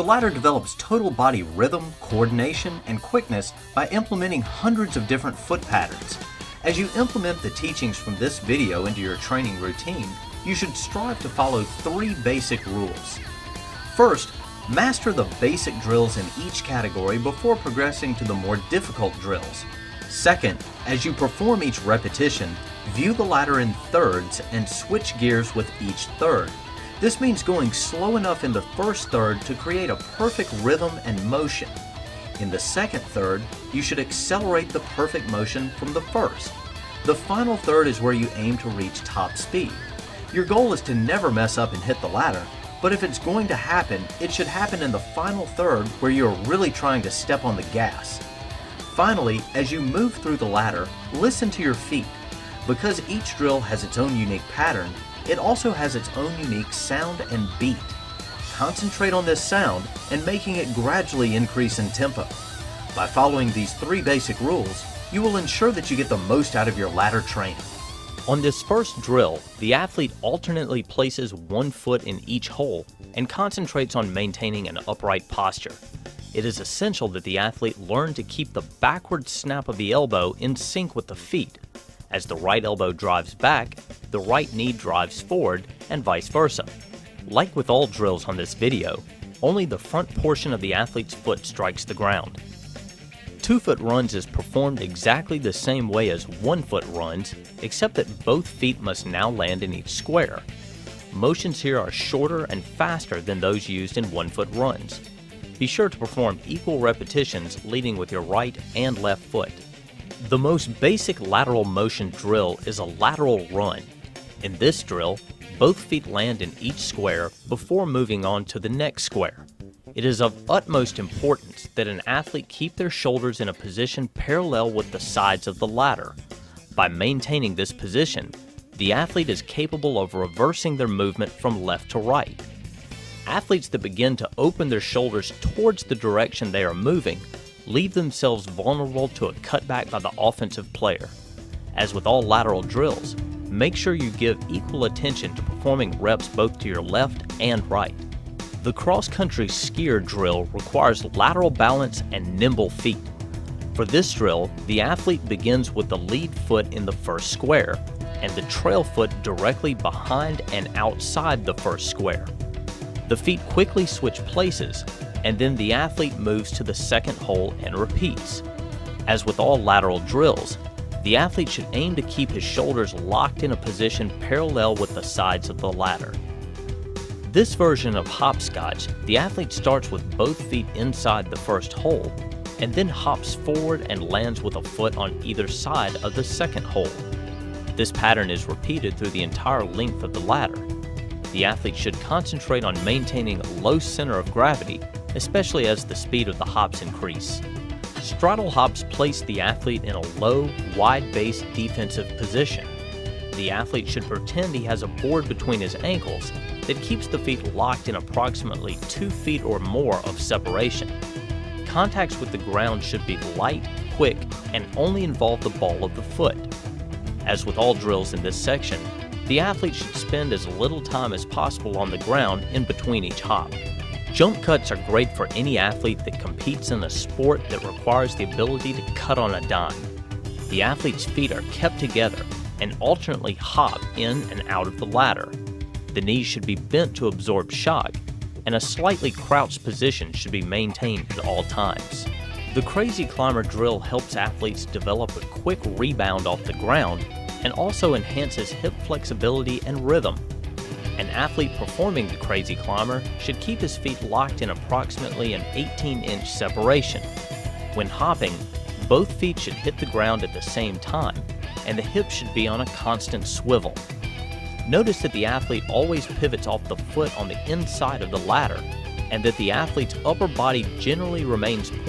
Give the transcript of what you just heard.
ladder develops total body rhythm, coordination, and quickness by implementing hundreds of different foot patterns. As you implement the teachings from this video into your training routine, you should strive to follow 3 basic rules. First, master the basic drills in each category before progressing to the more difficult drills. Second, as you perform each repetition, view the ladder in thirds and switch gears with each third. This means going slow enough in the first third to create a perfect rhythm and motion. In the second third, you should accelerate the perfect motion from the first. The final third is where you aim to reach top speed. Your goal is to never mess up and hit the ladder, but if it's going to happen, it should happen in the final third where you're really trying to step on the gas. Finally, as you move through the ladder, listen to your feet. Because each drill has its own unique pattern, it also has its own unique sound and beat. Concentrate on this sound and making it gradually increase in tempo. By following these 3 basic rules, you will ensure that you get the most out of your ladder training. On this first drill, the athlete alternately places one foot in each hole and concentrates on maintaining an upright posture. It is essential that the athlete learn to keep the backward snap of the elbow in sync with the feet. As the right elbow drives back, the right knee drives forward, and vice versa. Like with all drills on this video, only the front portion of the athlete's foot strikes the ground. 2-foot runs is performed exactly the same way as 1-foot runs, except that both feet must now land in each square. Motions here are shorter and faster than those used in 1-foot runs. Be sure to perform equal repetitions leading with your right and left foot. The most basic lateral motion drill is a lateral run. In this drill, both feet land in each square before moving on to the next square. It is of utmost importance that an athlete keep their shoulders in a position parallel with the sides of the ladder. By maintaining this position, the athlete is capable of reversing their movement from left to right. Athletes that begin to open their shoulders towards the direction they are moving leave themselves vulnerable to a cutback by the offensive player. As with all lateral drills, make sure you give equal attention to performing reps both to your left and right. The cross-country skier drill requires lateral balance and nimble feet. For this drill, the athlete begins with the lead foot in the first square and the trail foot directly behind and outside the first square. The feet quickly switch places, and then the athlete moves to the second hole and repeats. As with all lateral drills, the athlete should aim to keep his shoulders locked in a position parallel with the sides of the ladder. This version of hopscotch, the athlete starts with both feet inside the first hole, and then hops forward and lands with a foot on either side of the second hole. This pattern is repeated through the entire length of the ladder. The athlete should concentrate on maintaining a low center of gravity, especially as the speed of the hops increase. Straddle hops place the athlete in a low, wide-based defensive position. The athlete should pretend he has a board between his ankles that keeps the feet locked in approximately 2 feet or more of separation. Contacts with the ground should be light, quick, and only involve the ball of the foot. As with all drills in this section, the athlete should spend as little time as possible on the ground in between each hop. Jump cuts are great for any athlete that competes in a sport that requires the ability to cut on a dime. The athlete's feet are kept together and alternately hop in and out of the ladder. The knees should be bent to absorb shock, and a slightly crouched position should be maintained at all times. The crazy climber drill helps athletes develop a quick rebound off the ground and also enhances hip flexibility and rhythm. An athlete performing the crazy climber should keep his feet locked in approximately an 18-inch separation. When hopping, both feet should hit the ground at the same time, and the hips should be on a constant swivel. Notice that the athlete always pivots off the foot on the inside of the ladder, and that the athlete's upper body generally remains pointed